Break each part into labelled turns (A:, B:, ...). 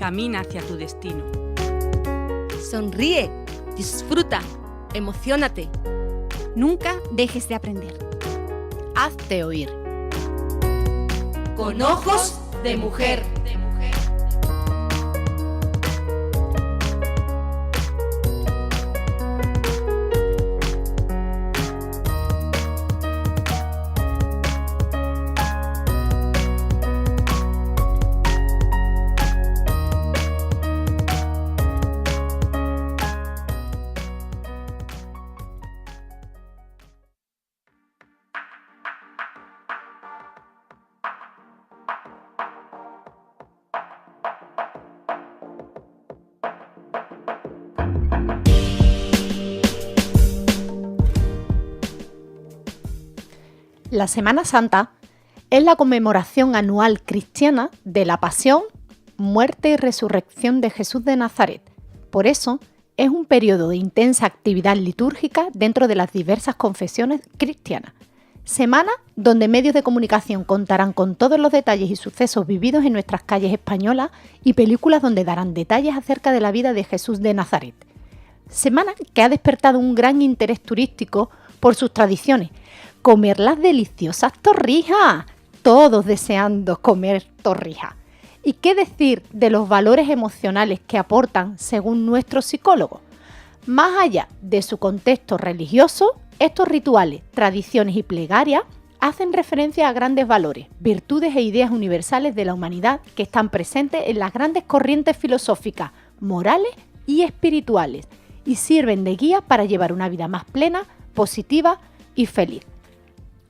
A: camina hacia tu destino.
B: Sonríe, disfruta, emociónate.
C: Nunca dejes de aprender.
B: Hazte oír.
A: Con ojos de mujer.
D: La Semana Santa es la conmemoración anual cristiana de la pasión, muerte y resurrección de Jesús de Nazaret. Por eso, es un periodo de intensa actividad litúrgica dentro de las diversas confesiones cristianas. Semana donde medios de comunicación contarán con todos los detalles y sucesos vividos en nuestras calles españolas y películas donde darán detalles acerca de la vida de Jesús de Nazaret. Semana que ha despertado un gran interés turístico por sus tradiciones. Comer las deliciosas torrijas, todos deseando comer torrijas. ¿Y qué decir de los valores emocionales que aportan según nuestros psicólogos? Más allá de su contexto religioso, estos rituales, tradiciones y plegarias hacen referencia a grandes valores, virtudes e ideas universales de la humanidad que están presentes en las grandes corrientes filosóficas, morales y espirituales y sirven de guía para llevar una vida más plena, positiva y feliz.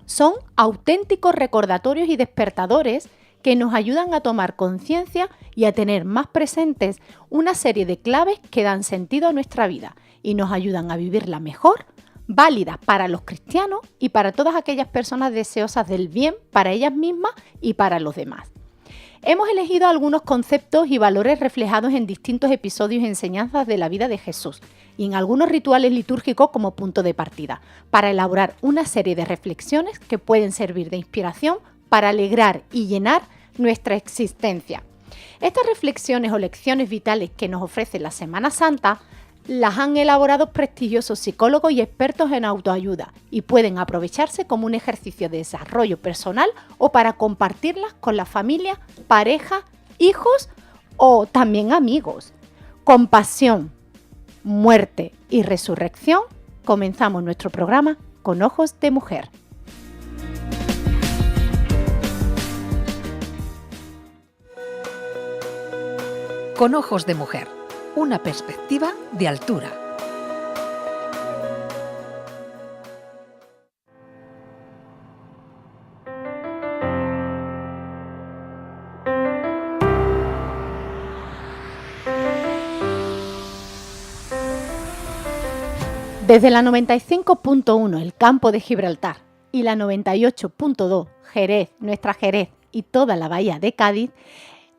D: Son auténticos recordatorios y despertadores que nos ayudan a tomar conciencia y a tener más presentes una serie de claves que dan sentido a nuestra vida y nos ayudan a vivirla mejor, válidas para los cristianos y para todas aquellas personas deseosas del bien para ellas mismas y para los demás. Hemos elegido algunos conceptos y valores reflejados en distintos episodios y enseñanzas de la vida de Jesús y en algunos rituales litúrgicos como punto de partida, para elaborar una serie de reflexiones que pueden servir de inspiración para alegrar y llenar nuestra existencia. Estas reflexiones o lecciones vitales que nos ofrece la Semana Santa las han elaborado prestigiosos psicólogos y expertos en autoayuda y pueden aprovecharse como un ejercicio de desarrollo personal o para compartirlas con la familia, pareja, hijos o también amigos. Con pasión, muerte y resurrección, comenzamos nuestro programa Con Ojos de Mujer.
E: Con Ojos de Mujer, una perspectiva de altura.
D: Desde la 95.1 el campo de Gibraltar y la 98.2 Jerez, nuestra Jerez y toda la bahía de Cádiz,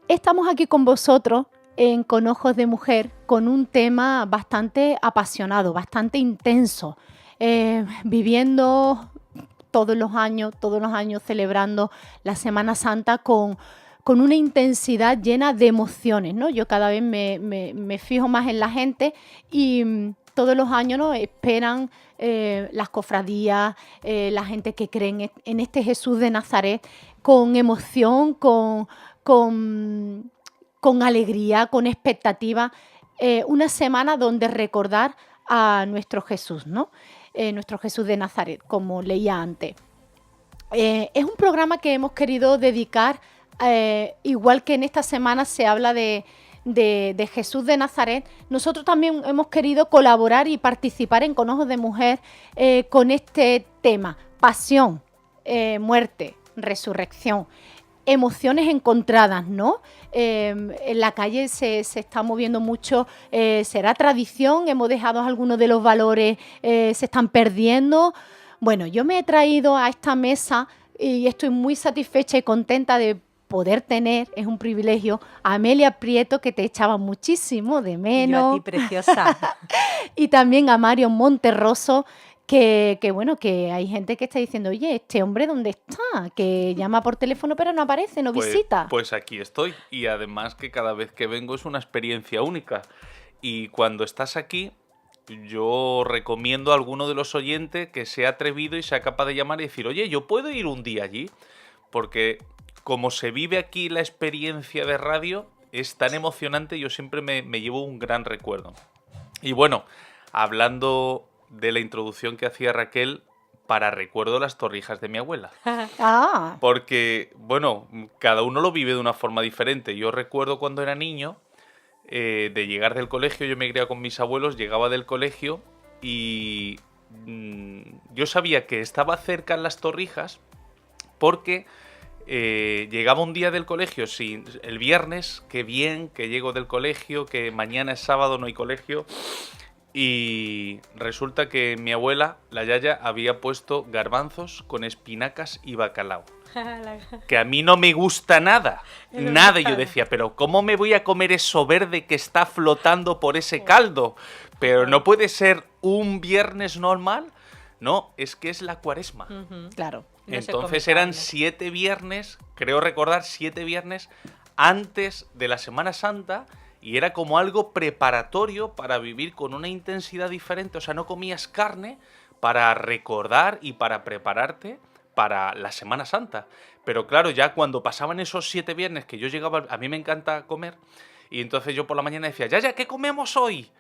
D: estamos aquí con vosotros en Con Ojos de Mujer con un tema bastante apasionado, bastante intenso, viviendo todos los años celebrando la Semana Santa con una intensidad llena de emociones, ¿no? Yo cada vez me fijo más en la gente y todos los años, ¿no?, esperan las cofradías, la gente que cree en este Jesús de Nazaret con emoción, con alegría, con expectativa, una semana donde recordar a nuestro Jesús, ¿no? Nuestro Jesús de Nazaret, como leía antes. Es un programa que hemos querido dedicar, igual que en esta semana se habla de Jesús de Nazaret, nosotros también hemos querido colaborar y participar en Con Ojos de Mujer con este tema, pasión, muerte, resurrección. Emociones encontradas, ¿no? En la calle se está moviendo mucho, será tradición, hemos dejado algunos de los valores, se están perdiendo. Bueno, yo me he traído a esta mesa y estoy muy satisfecha y contenta de poder tener, es un privilegio, a Amelia Prieto, que te echaba muchísimo de menos.
F: Yo a ti, preciosa.
D: Y también a Mario Monterroso, bueno, que hay gente que está diciendo, oye, ¿este hombre dónde está? Que llama por teléfono pero no aparece, no visita.
F: Pues aquí estoy. Y además que cada vez que vengo es una experiencia única. Y cuando estás aquí, yo recomiendo a alguno de los oyentes que sea atrevido y sea capaz de llamar y decir, oye, ¿yo puedo ir un día allí? Porque como se vive aquí la experiencia de radio, es tan emocionante, yo siempre me llevo un gran recuerdo. Y bueno, hablando de la introducción que hacía Raquel, para recuerdo las torrijas de mi abuela.
D: Ah,
F: Porque, bueno, cada uno lo vive de una forma diferente. Yo recuerdo cuando era niño, de llegar del colegio, yo me criaba con mis abuelos, llegaba del colegio y yo sabía que estaba cerca en las torrijas porque llegaba un día del colegio, el viernes, qué bien, que llego del colegio, que mañana es sábado, no hay colegio. Y resulta que mi abuela, la yaya, había puesto garbanzos con espinacas y bacalao. Que a mí no me gusta nada. Nada. Y yo decía, pero ¿cómo me voy a comer eso verde que está flotando por ese caldo? Pero no puede ser un viernes normal. No, es que es la Cuaresma.
D: claro.
A: No se
F: Entonces
A: come
F: eran
A: carne.
F: 7 viernes, creo recordar 7 viernes antes de la Semana Santa, y era como algo preparatorio para vivir con una intensidad diferente. O sea, no comías carne para recordar y para prepararte para la Semana Santa. Pero claro, ya cuando pasaban esos 7 viernes que yo llegaba, a mí me encanta comer, y entonces yo por la mañana decía, ya, ¿qué comemos hoy?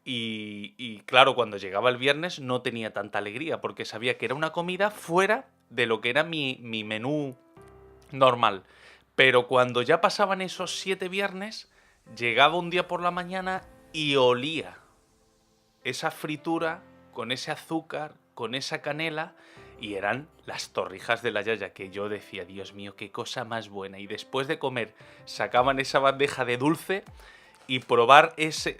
F: Y claro, cuando llegaba el viernes no tenía tanta alegría, porque sabía que era una comida fuera de lo que era mi menú normal. Pero cuando ya pasaban esos 7 viernes, llegaba un día por la mañana y olía esa fritura con ese azúcar, con esa canela, y eran las torrijas de la yaya, que yo decía, Dios mío, qué cosa más buena. Y después de comer sacaban esa bandeja de dulce y probar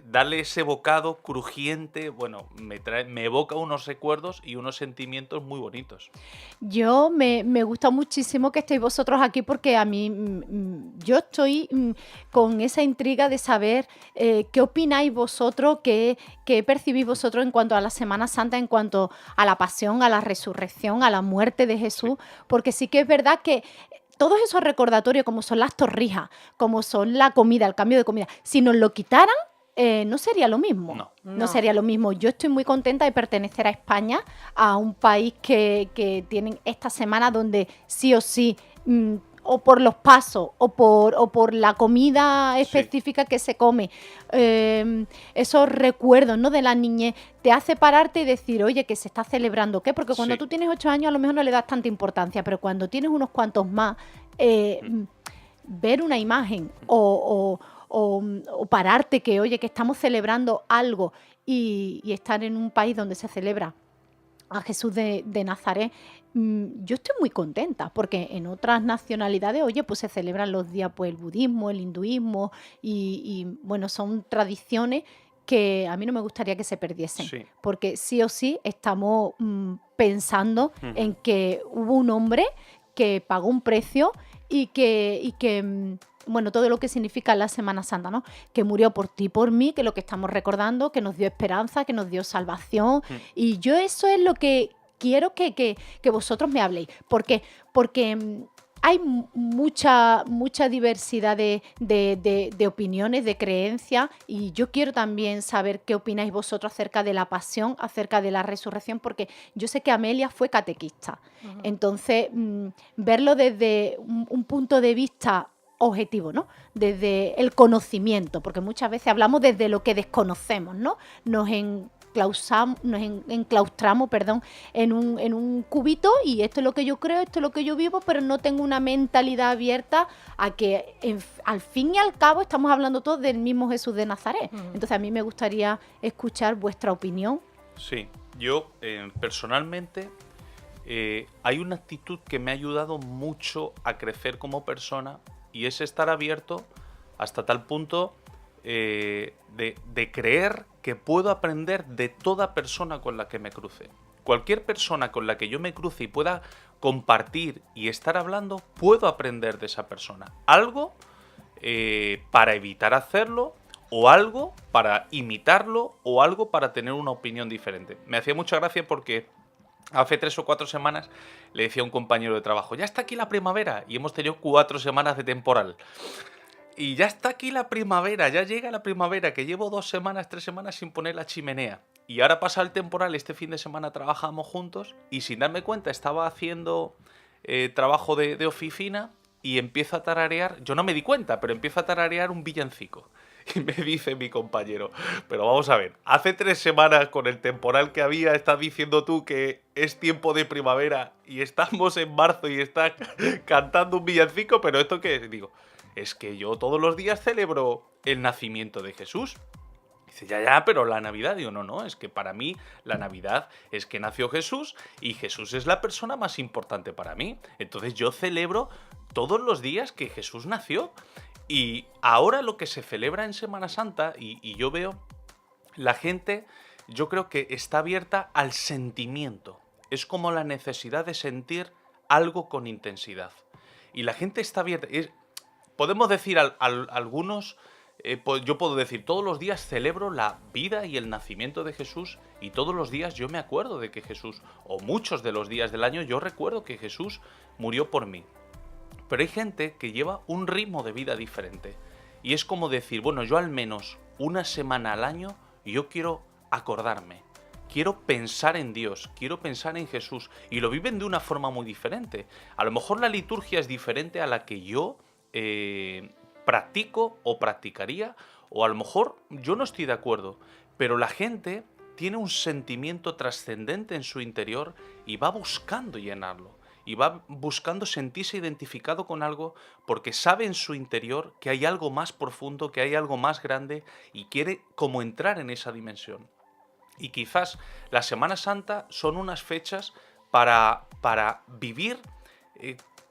F: darle ese bocado crujiente, bueno, me evoca unos recuerdos y unos sentimientos muy bonitos.
D: Yo me gusta muchísimo que estéis vosotros aquí porque a mí, yo estoy con esa intriga de saber qué opináis vosotros, qué percibís vosotros en cuanto a la Semana Santa, en cuanto a la pasión, a la resurrección, a la muerte de Jesús, porque sí que es verdad que todos esos recordatorios, como son las torrijas, como son la comida, el cambio de comida, si nos lo quitaran, no sería lo mismo. No sería lo mismo. Yo estoy muy contenta de pertenecer a España, a un país que tienen esta semana donde sí o sí, o por los pasos, o por la comida específica que se come, esos recuerdos, ¿no?, de la niñez, te hace pararte y decir, oye, que se está celebrando, ¿qué? Porque cuando tú tienes 8 años a lo mejor no le das tanta importancia, pero cuando tienes unos cuantos más, ver una imagen o pararte que, oye, que estamos celebrando algo y estar en un país donde se celebra a Jesús de Nazaret, yo estoy muy contenta porque en otras nacionalidades, oye, pues se celebran los días, pues el budismo, el hinduismo y bueno, son tradiciones que a mí no me gustaría que se perdiesen, porque sí o sí estamos pensando en que hubo un hombre que pagó un precio y que bueno, todo lo que significa la Semana Santa, ¿no? Que murió por ti, por mí, que es lo que estamos recordando, que nos dio esperanza, que nos dio salvación. Y yo eso es lo que quiero que vosotros me habléis. ¿Por qué? Porque hay mucha diversidad de opiniones, de creencias, y yo quiero también saber qué opináis vosotros acerca de la pasión, acerca de la resurrección, porque yo sé que Amelia fue catequista. Entonces, verlo desde un punto de vista objetivo, ¿no? Desde el conocimiento, porque muchas veces hablamos desde lo que desconocemos, ¿no? Nos enclaustramos, en un cubito y esto es lo que yo creo, esto es lo que yo vivo, pero no tengo una mentalidad abierta a que al fin y al cabo estamos hablando todos del mismo Jesús de Nazaret. Entonces a mí me gustaría escuchar vuestra opinión.
F: Sí, yo personalmente hay una actitud que me ha ayudado mucho a crecer como persona, y es estar abierto hasta tal punto de creer que puedo aprender de toda persona con la que me cruce. Cualquier persona con la que yo me cruce y pueda compartir y estar hablando, puedo aprender de esa persona algo para evitar hacerlo o algo para imitarlo o algo para tener una opinión diferente. Me hacía mucha gracia porque hace 3 o 4 semanas le decía a un compañero de trabajo, ya está aquí la primavera, y hemos tenido 4 semanas de temporal. Y ya está aquí la primavera, ya llega la primavera, que llevo 2 semanas, 3 semanas sin poner la chimenea. Y ahora pasa el temporal, este fin de semana trabajamos juntos y sin darme cuenta estaba haciendo trabajo de oficina y empiezo a tararear, yo no me di cuenta, pero empiezo a tararear un villancico. Y me dice mi compañero, pero vamos a ver, hace 3 semanas con el temporal que había estás diciendo tú que es tiempo de primavera y estamos en marzo y estás cantando un villancico, pero ¿esto qué es? Digo, es que yo todos los días celebro el nacimiento de Jesús. Dice, ya, pero la Navidad. Digo, no, es que para mí la Navidad es que nació Jesús y Jesús es la persona más importante para mí. Entonces yo celebro todos los días que Jesús nació. Y ahora lo que se celebra en Semana Santa, y yo veo, la gente, yo creo que está abierta al sentimiento. Es como la necesidad de sentir algo con intensidad. Y la gente está abierta. Podemos decir algunos, yo puedo decir, todos los días celebro la vida y el nacimiento de Jesús y todos los días yo me acuerdo de que Jesús, o muchos de los días del año, yo recuerdo que Jesús murió por mí. Pero hay gente que lleva un ritmo de vida diferente. Y es como decir, bueno, yo al menos una semana al año yo quiero acordarme. Quiero pensar en Dios, quiero pensar en Jesús. Y lo viven de una forma muy diferente. A lo mejor la liturgia es diferente a la que yo practico o practicaría. O a lo mejor yo no estoy de acuerdo. Pero la gente tiene un sentimiento trascendente en su interior y va buscando llenarlo. Y va buscando sentirse identificado con algo porque sabe en su interior que hay algo más profundo, que hay algo más grande y quiere como entrar en esa dimensión. Y quizás la Semana Santa son unas fechas para vivir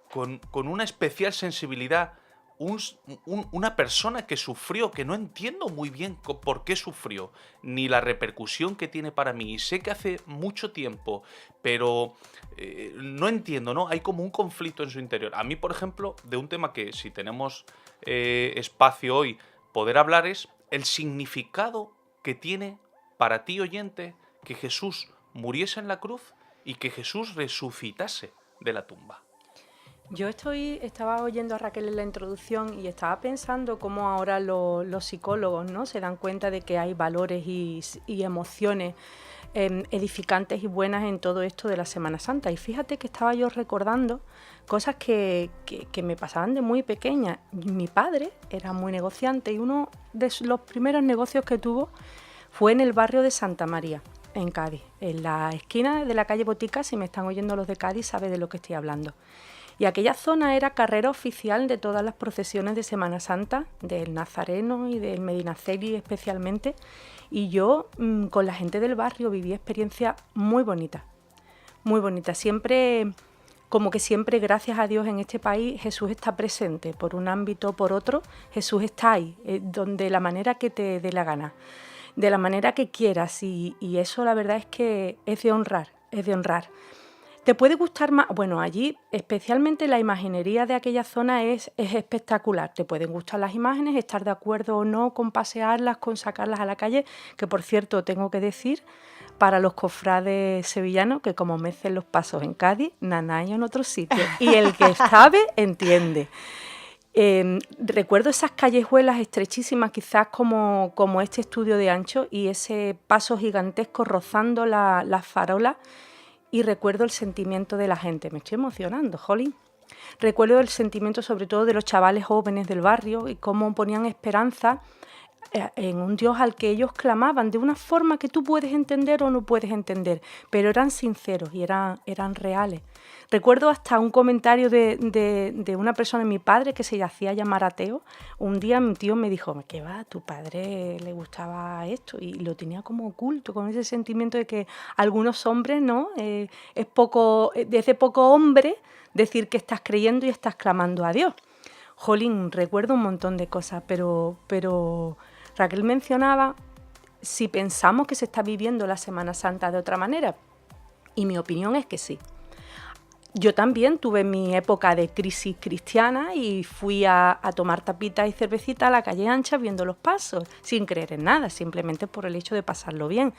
F: con una especial sensibilidad. Una persona que sufrió, que no entiendo muy bien por qué sufrió, ni la repercusión que tiene para mí. Y sé que hace mucho tiempo, pero no entiendo, ¿no? Hay como un conflicto en su interior. A mí, por ejemplo, de un tema que si tenemos espacio hoy poder hablar es el significado que tiene para ti, oyente, que Jesús muriese en la cruz y que Jesús resucitase de la tumba.
G: Yo estaba oyendo a Raquel en la introducción y estaba pensando cómo ahora los psicólogos, ¿no?, se dan cuenta de que hay valores y emociones edificantes y buenas en todo esto de la Semana Santa. Y fíjate que estaba yo recordando cosas que me pasaban de muy pequeña. Mi padre era muy negociante y uno de los primeros negocios que tuvo fue en el barrio de Santa María, en Cádiz, en la esquina de la calle Botica. Si me están oyendo los de Cádiz, saben de lo que estoy hablando. Y aquella zona era carrera oficial de todas las procesiones de Semana Santa, del Nazareno y del Medinaceli especialmente. Y yo con la gente del barrio viví experiencias muy bonitas, muy bonitas. Siempre, como que siempre, gracias a Dios, en este país Jesús está presente, por un ámbito o por otro. Jesús está ahí, donde la manera que te dé la gana, de la manera que quieras. Y eso la verdad es que es de honrar, es de honrar. ¿Te puede gustar más? Bueno, allí especialmente la imaginería de aquella zona es espectacular. Te pueden gustar las imágenes, estar de acuerdo o no con pasearlas, con sacarlas a la calle, que por cierto tengo que decir, para los cofrades sevillanos, que como mecen los pasos en Cádiz, nanayo en otros sitios. Y el que sabe, entiende. Recuerdo esas callejuelas estrechísimas, quizás como este estudio de ancho, y ese paso gigantesco rozando las farolas. Y recuerdo el sentimiento de la gente. Me estoy emocionando, jolín. Recuerdo el sentimiento sobre todo de los chavales jóvenes del barrio y cómo ponían esperanza en un Dios al que ellos clamaban de una forma que tú puedes entender o no puedes entender, pero eran sinceros y eran reales. Recuerdo hasta un comentario de una persona, mi padre, que se hacía llamar ateo. Un día mi tío me dijo, ¿qué va? A tu padre le gustaba esto, y lo tenía como oculto, con ese sentimiento de que algunos hombres, ¿no? Es de poco hombre decir que estás creyendo y estás clamando a Dios. Jolín, recuerdo un montón de cosas, pero Raquel mencionaba si pensamos que se está viviendo la Semana Santa de otra manera, y mi opinión es que sí. yo también tuve mi época de crisis cristiana y fui a tomar tapitas y cervecita a la calle ancha viendo los pasos, sin creer en nada, simplemente por el hecho de pasarlo bien.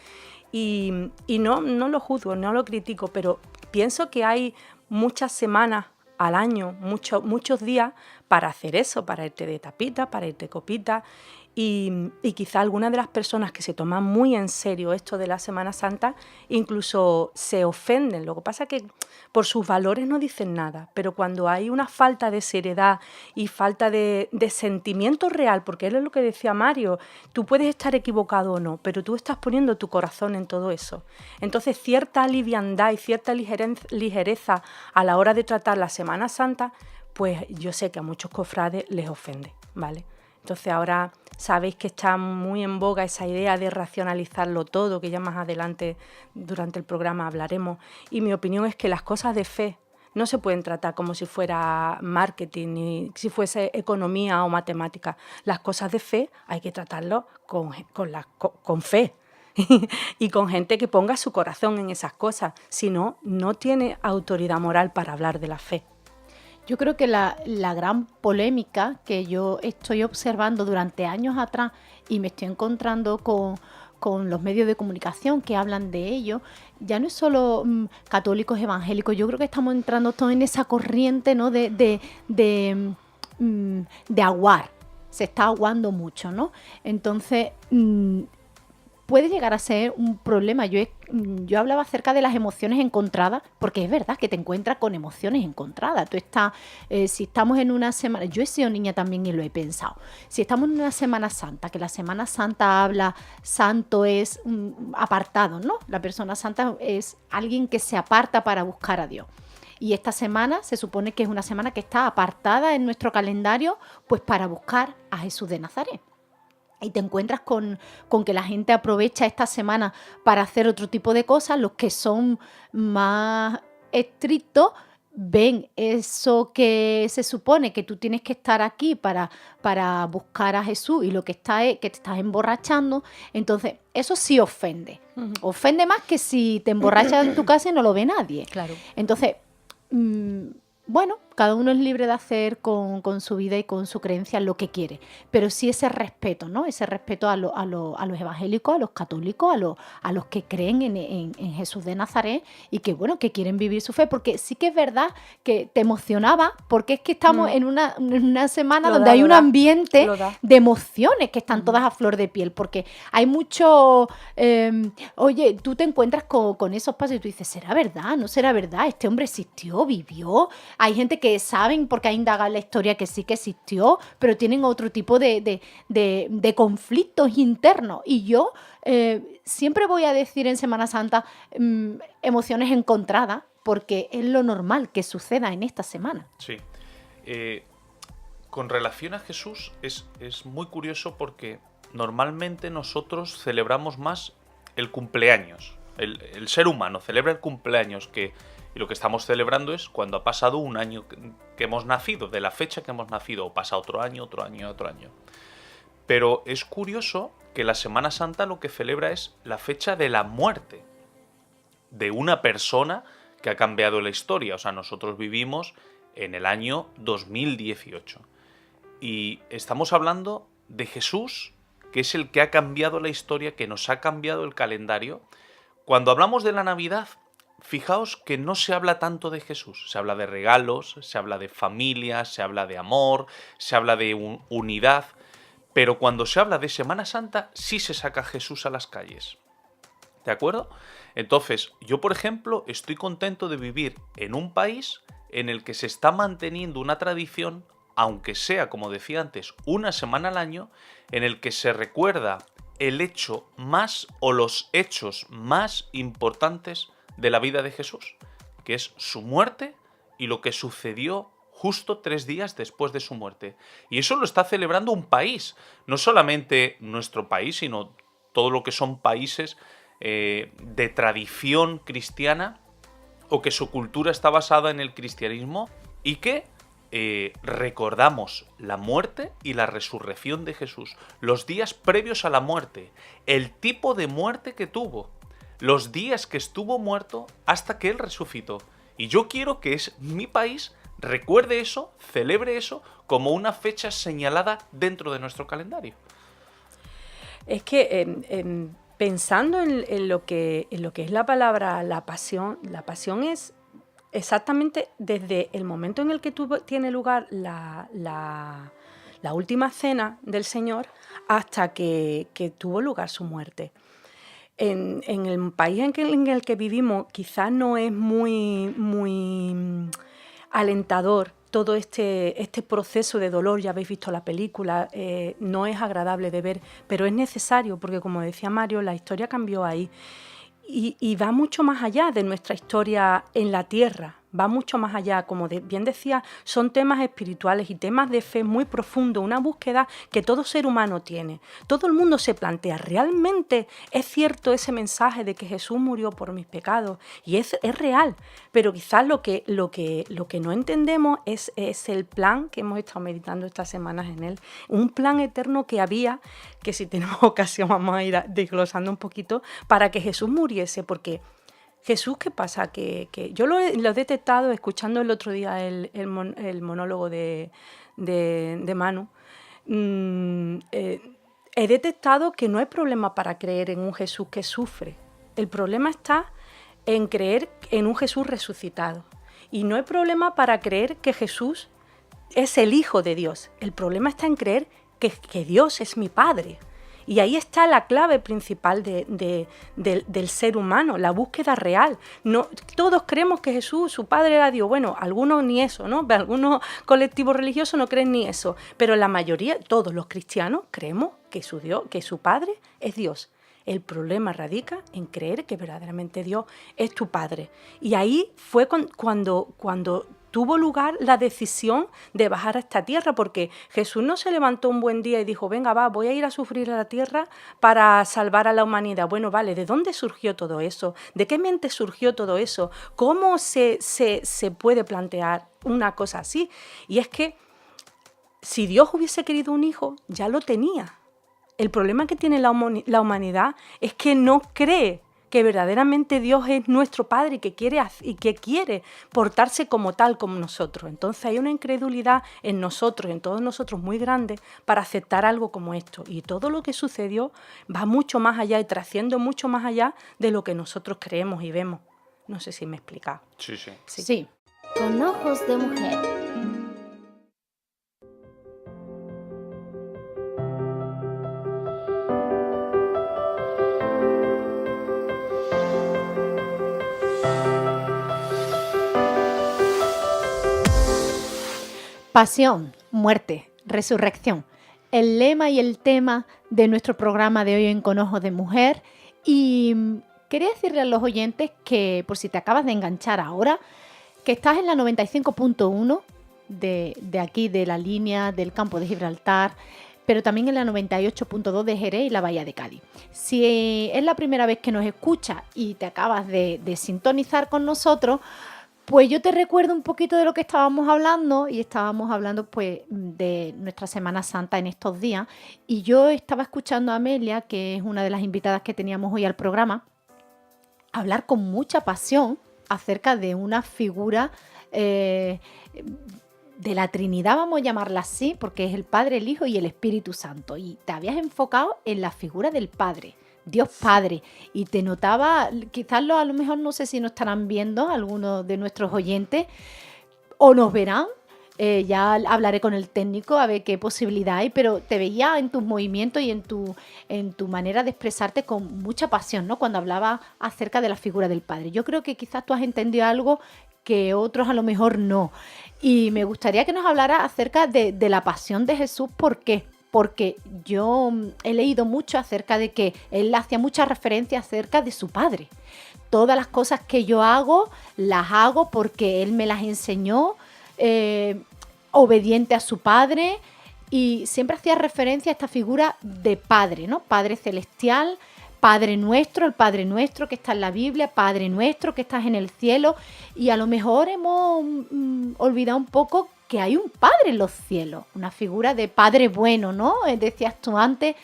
G: Y no lo juzgo, no lo critico, pero pienso que hay muchas semanas al año, muchos días para hacer eso, para irte de tapita, para irte de copita. Y quizá algunas de las personas que se toman muy en serio esto de la Semana Santa incluso se ofenden. Lo que pasa es que por sus valores no dicen nada, pero cuando hay una falta de seriedad y falta de sentimiento real, porque es lo que decía Mario, tú puedes estar equivocado o no, pero tú estás poniendo tu corazón en todo eso. Entonces cierta liviandad y cierta ligereza a la hora de tratar la Semana Santa, pues yo sé que a muchos cofrades les ofende, ¿vale? Entonces ahora sabéis que está muy en boga esa idea de racionalizarlo todo, que ya más adelante durante el programa hablaremos. Y mi opinión es que las cosas de fe no se pueden tratar como si fuera marketing, ni si fuese economía o matemática. Las cosas de fe hay que tratarlo con fe y con gente que ponga su corazón en esas cosas. Si no, no tiene autoridad moral para hablar de la fe.
D: Yo creo que la gran polémica que yo estoy observando durante años atrás y me estoy encontrando con los medios de comunicación que hablan de ello, ya no es solo católicos evangélicos, yo creo que estamos entrando todos en esa corriente, ¿no? de aguar, se está aguando mucho, ¿no? Entonces puede llegar a ser un problema. Yo hablaba acerca de las emociones encontradas, porque es verdad que te encuentras con emociones encontradas. Tú estás, si estamos en una semana, yo he sido niña también y lo he pensado, si estamos en una Semana Santa, que la Semana Santa habla, santo es apartado, ¿no? La persona santa es alguien que se aparta para buscar a Dios. Y esta semana se supone que es una semana que está apartada en nuestro calendario, pues para buscar a Jesús de Nazaret. Y te encuentras con que la gente aprovecha esta semana para hacer otro tipo de cosas. Los que son más estrictos ven eso que se supone que tú tienes que estar aquí para buscar a Jesús y lo que está es que te estás emborrachando. Entonces, eso sí ofende. Uh-huh. Ofende más que si te emborrachas en tu casa y no lo ve nadie.
G: Claro.
D: Entonces, bueno, cada uno es libre de hacer con su vida y con su creencia lo que quiere, pero sí ese respeto, ¿no? Ese respeto a los evangélicos, a los católicos, a los que creen en Jesús de Nazaret y que, bueno, que quieren vivir su fe, porque sí que es verdad que te emocionaba, porque es que estamos en una semana donde hay un ambiente de emociones que están todas a flor de piel, porque hay mucho, oye, tú te encuentras con esos pasos y tú dices, ¿será verdad? ¿No será verdad? ¿Este hombre existió? ¿Vivió? Hay gente que saben, porque ha indagado la historia, que sí que existió, pero tienen otro tipo de conflictos internos. Y yo siempre voy a decir en Semana Santa emociones encontradas, porque es lo normal que suceda en esta semana.
F: Sí. Con relación a Jesús es muy curioso porque normalmente nosotros celebramos más el cumpleaños. El ser humano celebra el cumpleaños y lo que estamos celebrando es cuando ha pasado un año que hemos nacido, de la fecha que hemos nacido, o pasa otro año. Pero es curioso que la Semana Santa lo que celebra es la fecha de la muerte de una persona que ha cambiado la historia. O sea, nosotros vivimos en el año 2018 y estamos hablando de Jesús, que es el que ha cambiado la historia, que nos ha cambiado el calendario. Cuando hablamos de la Navidad, fijaos que no se habla tanto de Jesús, se habla de regalos, se habla de familia, se habla de amor, se habla de unidad, pero cuando se habla de Semana Santa sí se saca a Jesús a las calles. ¿De acuerdo? Entonces, yo por ejemplo estoy contento de vivir en un país en el que se está manteniendo una tradición, aunque sea, como decía antes, una semana al año, en el que se recuerda el hecho más o los hechos más importantes de la vida de Jesús, que es su muerte y lo que sucedió justo 3 días después de su muerte. Y eso lo está celebrando un país, no solamente nuestro país, sino todo lo que son países de tradición cristiana o que su cultura está basada en el cristianismo y que recordamos la muerte y la resurrección de Jesús, los días previos a la muerte, el tipo de muerte que tuvo, los días que estuvo muerto hasta que Él resucitó. Y yo quiero que mi país recuerde eso, celebre eso como una fecha señalada dentro de nuestro calendario.
G: Es que pensando en lo que es la palabra la pasión es exactamente desde el momento en el que tiene lugar la última cena del Señor hasta que tuvo lugar su muerte. En el país en el que vivimos quizás no es muy alentador todo este proceso de dolor. Ya habéis visto la película, no es agradable de ver, pero es necesario porque, como decía Mario, la historia cambió ahí y va mucho más allá de nuestra historia en la tierra. Va mucho más allá, como bien decía, son temas espirituales y temas de fe muy profundos, una búsqueda que todo ser humano tiene. Todo el mundo se plantea, ¿realmente es cierto ese mensaje de que Jesús murió por mis pecados? Y es real, pero quizás lo que no entendemos es el plan que hemos estado meditando estas semanas en él, un plan eterno que había, que si tenemos ocasión vamos a ir desglosando un poquito, para que Jesús muriese, porque Jesús, ¿qué pasa? Que yo lo he detectado escuchando el otro día el monólogo de Manu. He detectado que no hay problema para creer en un Jesús que sufre. El problema está en creer en un Jesús resucitado. Y no hay problema para creer que Jesús es el Hijo de Dios. El problema está en creer que Dios es mi Padre. Y ahí está la clave principal del ser humano, la búsqueda real. No, todos creemos que Jesús, su padre era Dios. Bueno, algunos ni eso, ¿no? Algunos colectivos religiosos no creen ni eso. Pero la mayoría, todos los cristianos, creemos que su padre es Dios. El problema radica en creer que verdaderamente Dios es tu padre. Y ahí fue cuando tuvo lugar la decisión de bajar a esta tierra, porque Jesús no se levantó un buen día y dijo, venga, voy a ir a sufrir a la tierra para salvar a la humanidad. Bueno, vale, ¿de dónde surgió todo eso? ¿De qué mente surgió todo eso? ¿Cómo se puede plantear una cosa así? Y es que si Dios hubiese querido un hijo, ya lo tenía. El problema que tiene la humanidad es que no cree que verdaderamente Dios es nuestro Padre y que quiere portarse como tal, como nosotros. Entonces hay una incredulidad en nosotros, en todos nosotros, muy grande para aceptar algo como esto. Y todo lo que sucedió va mucho más allá y trasciende mucho más allá de lo que nosotros creemos y vemos. No sé si me he explicado.
D: Sí.
B: Con ojos de mujer.
D: Pasión, muerte, resurrección. El lema y el tema de nuestro programa de hoy en Con Ojos de Mujer. Y quería decirle a los oyentes que, por si te acabas de enganchar ahora, que estás en la 95.1 de aquí, de la línea del campo de Gibraltar, pero también en la 98.2 de Jerez y la Bahía de Cádiz. Si es la primera vez que nos escuchas y te acabas de sintonizar con nosotros, pues yo te recuerdo un poquito de lo que estábamos hablando, y estábamos hablando pues de nuestra Semana Santa en estos días, y yo estaba escuchando a Amelia, que es una de las invitadas que teníamos hoy al programa, hablar con mucha pasión acerca de una figura de la Trinidad, vamos a llamarla así, porque es el Padre, el Hijo y el Espíritu Santo, y te habías enfocado en la figura del Padre, Dios Padre, y te notaba, quizás a lo mejor no sé si nos estarán viendo algunos de nuestros oyentes o nos verán, ya hablaré con el técnico a ver qué posibilidad hay, pero te veía en tus movimientos y en tu manera de expresarte con mucha pasión, ¿no? Cuando hablaba acerca de la figura del Padre. Yo creo que quizás tú has entendido algo que otros a lo mejor no, y me gustaría que nos hablara acerca de la pasión de Jesús. ¿Por qué? Porque yo he leído mucho acerca de que él hacía muchas referencias acerca de su padre. Todas las cosas que yo hago, las hago porque él me las enseñó, obediente a su padre, y siempre hacía referencia a esta figura de padre, ¿no? Padre celestial, Padre nuestro, el Padre nuestro que está en la Biblia, Padre nuestro que estás en el cielo, y a lo mejor hemos olvidado un poco que hay un Padre en los cielos, una figura de Padre bueno, ¿no? Decías tú antes,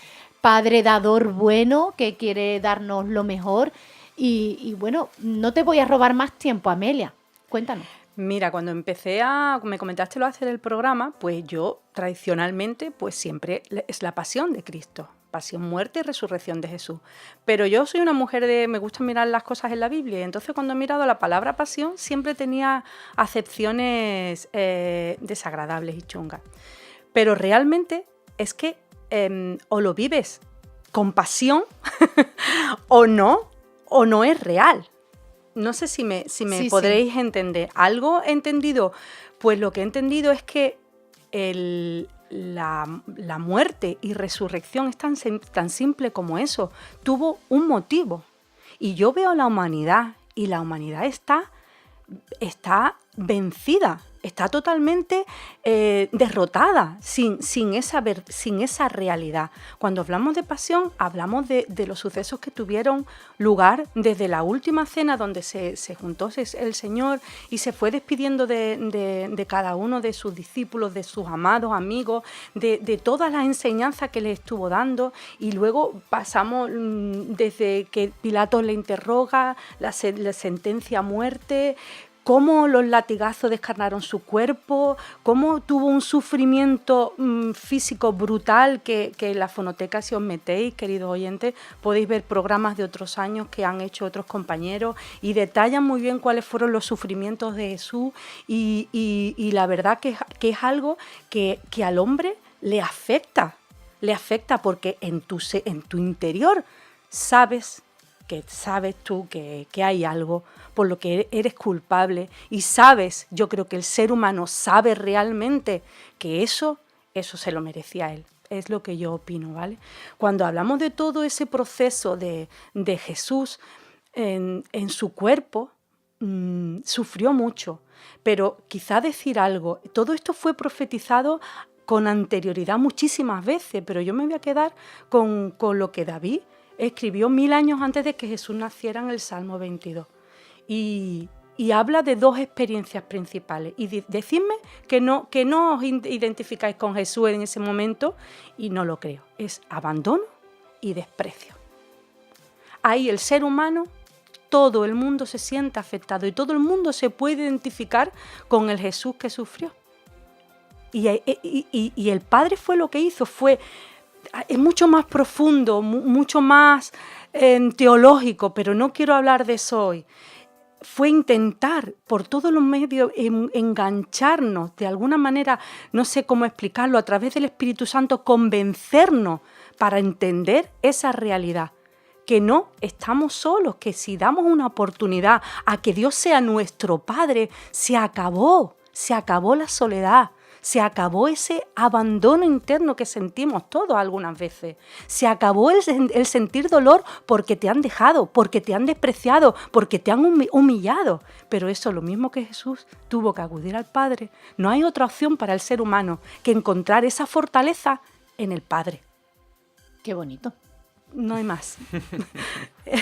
D: Padre dador bueno que quiere darnos lo mejor. Y bueno, no te voy a robar más tiempo, Amelia. Cuéntanos.
G: Mira, cuando me comentaste lo hacer el programa, pues yo tradicionalmente, pues siempre es la pasión de Cristo, pasión, muerte y resurrección de Jesús. Pero yo soy una mujer me gusta mirar las cosas en la Biblia, y entonces cuando he mirado la palabra pasión siempre tenía acepciones desagradables y chungas. Pero realmente es que o lo vives con pasión o no es real. No sé si me
D: Sí,
G: podréis entender. ¿Algo he entendido? Pues lo que he entendido es que la muerte y resurrección es tan simple como eso. Tuvo un motivo. Y yo veo a la humanidad, y la humanidad está vencida, está totalmente derrotada, sin esa realidad. Cuando hablamos de pasión, hablamos de los sucesos que tuvieron lugar desde la última cena, donde se juntó el Señor y se fue despidiendo de cada uno de sus discípulos, de sus amados amigos, de todas las enseñanzas que les estuvo dando, y luego pasamos desde que Pilato le interroga, la sentencia a muerte, cómo los latigazos descarnaron su cuerpo, cómo tuvo un sufrimiento físico brutal, que en la fonoteca, si os metéis, queridos oyentes, podéis ver programas de otros años que han hecho otros compañeros y detallan muy bien cuáles fueron los sufrimientos de Jesús, y la verdad que es algo que al hombre le afecta porque en tu interior sabes tú que hay algo por lo que eres culpable, y yo creo que el ser humano sabe realmente que eso se lo merecía él. Es lo que yo opino, ¿vale? Cuando hablamos de todo ese proceso de Jesús en su cuerpo, sufrió mucho, pero quizá decir algo, todo esto fue profetizado con anterioridad muchísimas veces, pero yo me voy a quedar con lo que David escribió 1000 años antes de que Jesús naciera, en el Salmo 22. Y habla de dos experiencias principales. Y decidme que no os identificáis con Jesús en ese momento, y no lo creo. Es abandono y desprecio. Ahí el ser humano, todo el mundo se siente afectado, y todo el mundo se puede identificar con el Jesús que sufrió. Y el Padre fue lo que hizo, es mucho más profundo, mucho más teológico, pero no quiero hablar de eso hoy. Fue intentar por todos los medios engancharnos de alguna manera, no sé cómo explicarlo, a través del Espíritu Santo, convencernos para entender esa realidad, que no estamos solos, que si damos una oportunidad a que Dios sea nuestro Padre, se acabó la soledad. Se acabó ese abandono interno que sentimos todos algunas veces. Se acabó el sentir dolor porque te han dejado, porque te han despreciado, porque te han humillado. Pero eso, lo mismo que Jesús tuvo que acudir al Padre, no hay otra opción para el ser humano que encontrar esa fortaleza en el Padre.
D: Qué bonito.
G: No hay más.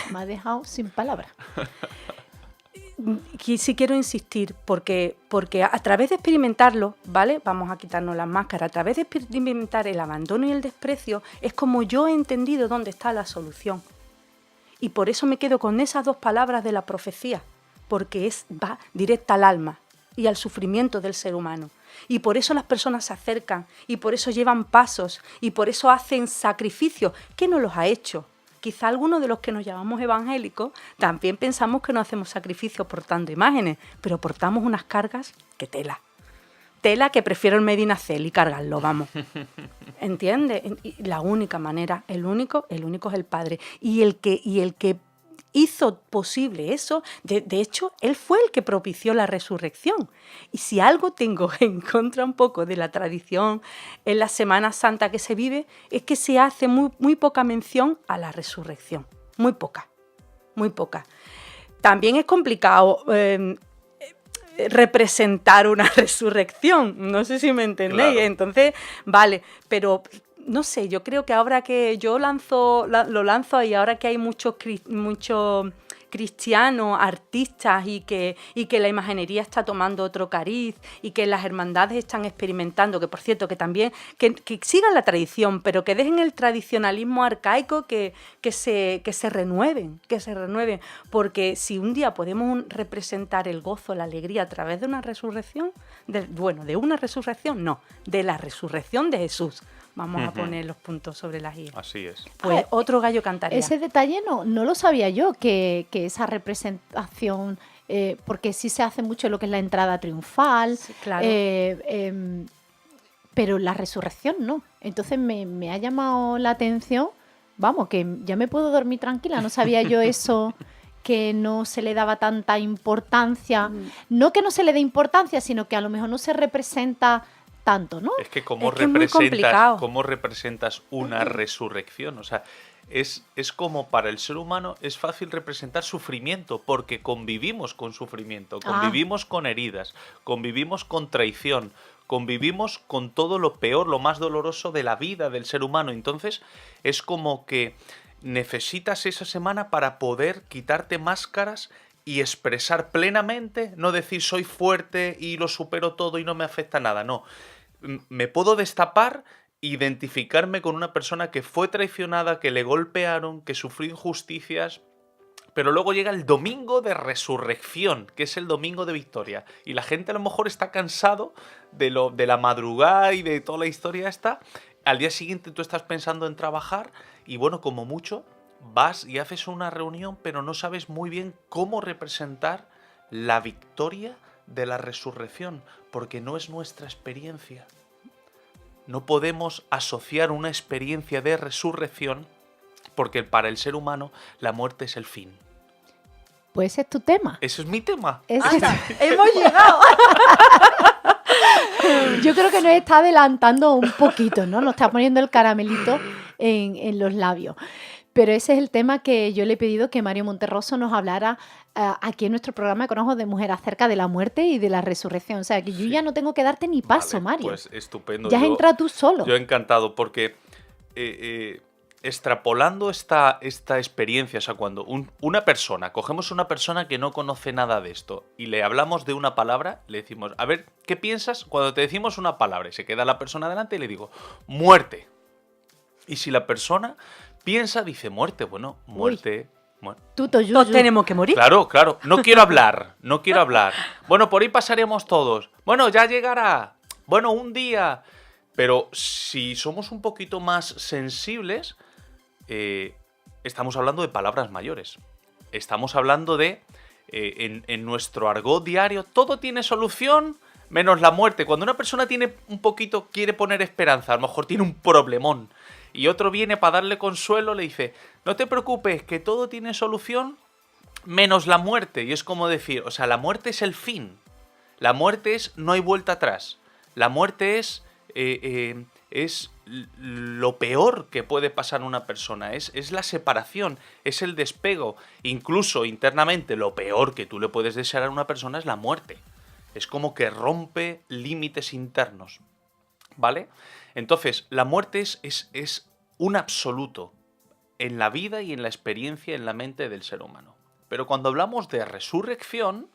D: Me ha dejado sin palabras.
G: Sí quiero insistir, porque a través de experimentarlo, ¿vale? Vamos a quitarnos las máscaras. A través de experimentar el abandono y el desprecio es como yo he entendido dónde está la solución. Y por eso me quedo con esas dos palabras de la profecía, porque va directa al alma y al sufrimiento del ser humano. Y por eso las personas se acercan, y por eso llevan pasos, y por eso hacen sacrificios. ¿Qué no los ha hecho? Quizá algunos de los que nos llamamos evangélicos también pensamos que no hacemos sacrificios portando imágenes, pero portamos unas cargas que tela que prefiero el Medina Cel y cargarlo, vamos. ¿Entiendes? Y la única manera, el único es el Padre. Y el que hizo posible eso, de hecho, Él fue el que propició la resurrección. Y si algo tengo en contra un poco de la tradición en la Semana Santa que se vive, es que se hace muy poca mención a la resurrección. Muy poca. También es complicado representar una resurrección, no sé si me entendéis. Claro. Entonces, vale, pero no sé, yo creo que ahora que yo lo lanzo ahí, ahora que hay muchos cristianos, artistas, y que la imaginería está tomando otro cariz, y que las hermandades están experimentando, que por cierto, que también, que sigan la tradición, pero que dejen el tradicionalismo arcaico, que se renueven, porque si un día podemos representar el gozo, la alegría a través de una resurrección, de la resurrección de Jesús. Vamos a poner los puntos sobre las i.
F: Así es.
G: Pues otro gallo cantaría.
D: Ese detalle no lo sabía yo, que esa representación, porque sí se hace mucho lo que es la entrada triunfal,
G: Sí, claro.
D: Pero la resurrección no. Entonces me ha llamado la atención, vamos, que ya me puedo dormir tranquila, no sabía yo eso, que no se le daba tanta importancia. No que no se le dé importancia, sino que a lo mejor no se representa tanto, ¿no?
F: Es que cómo
G: Es que es muy complicado.
F: representas una resurrección. O sea, es como para el ser humano es fácil representar sufrimiento, porque convivimos con sufrimiento, convivimos con heridas, convivimos con traición, convivimos con todo lo peor, lo más doloroso de la vida del ser humano. Entonces, es como que necesitas esa semana para poder quitarte máscaras y expresar plenamente, no decir soy fuerte y lo supero todo y no me afecta nada, no. Me puedo destapar, identificarme con una persona que fue traicionada, que le golpearon, que sufrió injusticias, pero luego llega el domingo de resurrección, que es el domingo de victoria, y la gente a lo mejor está cansado de la madrugada y de toda la historia esta. Al día siguiente tú estás pensando en trabajar y bueno, como mucho vas y haces una reunión, pero no sabes muy bien cómo representar la victoria de la resurrección, porque no es nuestra experiencia. No podemos asociar una experiencia de resurrección, porque para el ser humano la muerte es el fin.
D: Pues ese es tu tema.
F: Ese es mi tema.
G: ¡Hemos llegado!
D: Yo creo que nos está adelantando un poquito, ¿no? Nos está poniendo el caramelito en los labios. Pero ese es el tema que yo le he pedido que Mario Monterroso nos hablara aquí en nuestro programa Con Ojos de Mujer acerca de la muerte y de la resurrección. O sea, que yo ya no tengo que darte ni paso,
F: Vale,
D: Mario.
F: pues estupendo.
D: Ya has entrado tú solo.
F: Yo encantado, porque extrapolando esta experiencia, o sea, cuando cogemos una persona que no conoce nada de esto y le hablamos de una palabra, le decimos, a ver, ¿qué piensas cuando te decimos una palabra? Y se queda la persona delante y le digo, muerte. Y si la persona piensa, dice muerte, bueno, muerte.
G: Todos tenemos que morir.
F: Claro, no quiero hablar. Bueno, por ahí pasaremos todos. Bueno, ya llegará. Bueno, un día. Pero si somos un poquito más sensibles, estamos hablando de palabras mayores. Estamos hablando de, en nuestro argot diario, todo tiene solución menos la muerte. Cuando una persona quiere poner esperanza, a lo mejor tiene un problemón, y otro viene para darle consuelo, le dice, no te preocupes, que todo tiene solución menos la muerte. Y es como decir, o sea, la muerte es el fin. La muerte es, no hay vuelta atrás. La muerte es lo peor que puede pasar a una persona. Es la separación, es el despego. Incluso internamente, lo peor que tú le puedes desear a una persona es la muerte. Es como que rompe límites internos. ¿Vale? Entonces, la muerte es un absoluto en la vida y en la experiencia, en la mente del ser humano. Pero cuando hablamos de resurrección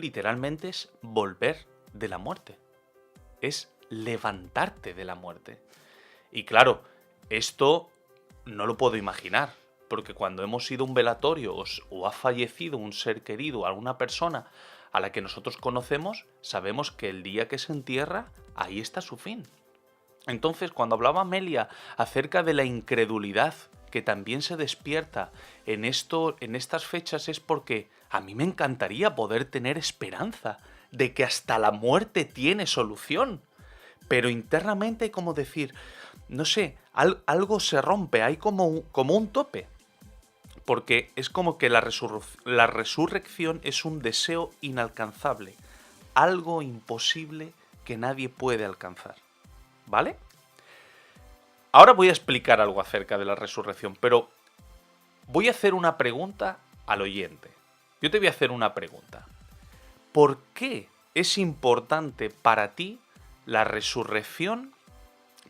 F: literalmente es volver de la muerte. Es levantarte de la muerte. Y claro, esto no lo puedo imaginar, porque cuando hemos ido a un velatorio o ha fallecido un ser querido, alguna persona a la que nosotros conocemos, sabemos que el día que se entierra, ahí está su fin. Entonces, cuando hablaba Amelia acerca de la incredulidad que también se despierta en estas fechas, es porque a mí me encantaría poder tener esperanza de que hasta la muerte tiene solución. Pero internamente hay como decir, no sé, algo se rompe, hay como un tope. Porque es como que la resurrección es un deseo inalcanzable, algo imposible que nadie puede alcanzar. ¿Vale? Ahora voy a explicar algo acerca de la resurrección, pero voy a hacer una pregunta al oyente. Yo te voy a hacer una pregunta. ¿Por qué es importante para ti la resurrección,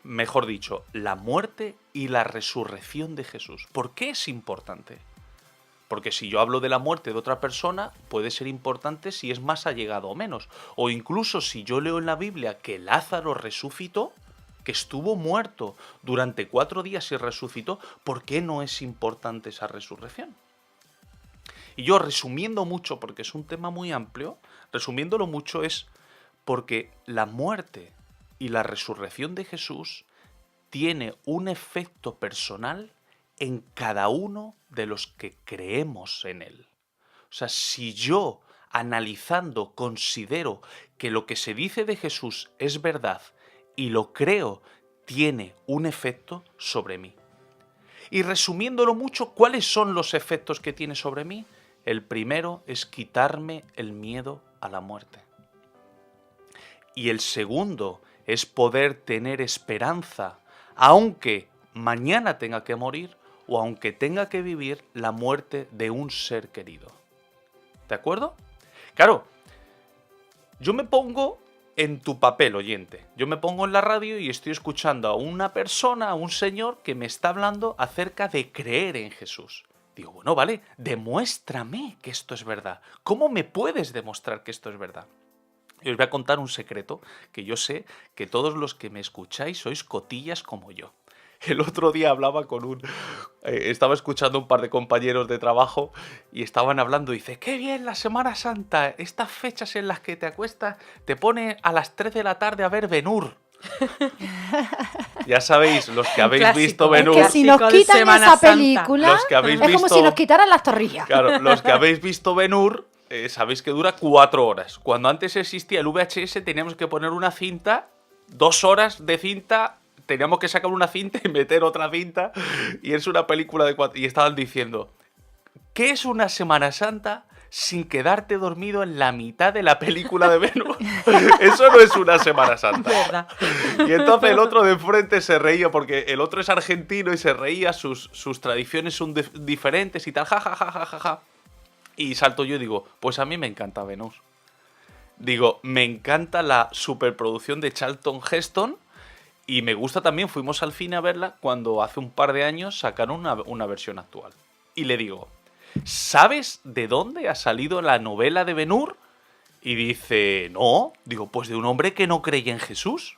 F: mejor dicho, la muerte y la resurrección de Jesús? ¿Por qué es importante? Porque si yo hablo de la muerte de otra persona, puede ser importante si es más allegado o menos. O incluso si yo leo en la Biblia que Lázaro resucitó, que estuvo muerto durante 4 días y resucitó, ¿por qué no es importante esa resurrección? Y yo, resumiendo mucho, porque es un tema muy amplio, resumiéndolo mucho es porque la muerte y la resurrección de Jesús tiene un efecto personal en cada uno de los que creemos en él. O sea, si yo, analizando, considero que lo que se dice de Jesús es verdad y lo creo, tiene un efecto sobre mí. Y resumiéndolo mucho, ¿cuáles son los efectos que tiene sobre mí? El primero es quitarme el miedo a la muerte. Y el segundo es poder tener esperanza, aunque mañana tenga que morir o aunque tenga que vivir la muerte de un ser querido. ¿De acuerdo? Claro, yo me pongo en tu papel, oyente. Yo me pongo en la radio y estoy escuchando a una persona, a un señor que me está hablando acerca de creer en Jesús. Digo, bueno, vale, demuéstrame que esto es verdad. ¿Cómo me puedes demostrar que esto es verdad? Y os voy a contar un secreto que yo sé que todos los que me escucháis sois cotillas como yo. El otro día hablaba con estaba escuchando un par de compañeros de trabajo y estaban hablando. Dice, qué bien la Semana Santa, estas fechas en las que te acuestas, te pone a las 3 de la tarde a ver Ben-Hur. Ya sabéis, los que habéis
G: clásico,
F: visto
G: un
F: Ben-Hur,
D: Que si nos
G: Clásico de
D: quitan
G: Semana
D: esa
G: Santa.
D: película,
F: Los que habéis
D: es como
F: visto-
D: si nos quitaran las torrillas.
F: claro, los que habéis visto Ben-Hur, sabéis que dura 4 horas. Cuando antes existía el VHS teníamos que poner una cinta, 2 horas de cinta, teníamos que sacar una cinta y meter otra cinta, y es una película de 4. Y estaban diciendo, ¿qué es una Semana Santa sin quedarte dormido en la mitad de la película de Ben-Hur? Eso no es una Semana Santa.
G: ¿Verdad?
F: Y entonces el otro de enfrente se reía porque el otro es argentino y se reía, sus tradiciones son diferentes y tal, ja, ja, ja, ja, ja, ja. Y salto yo y digo, pues a mí me encanta Ben-Hur. Digo, me encanta la superproducción de Charlton Heston y me gusta también, fuimos al cine a verla cuando hace un par de años sacaron una versión actual. Y le digo, ¿sabes de dónde ha salido la novela de Ben-Hur? Y dice, no. Digo, pues de un hombre que no creía en Jesús.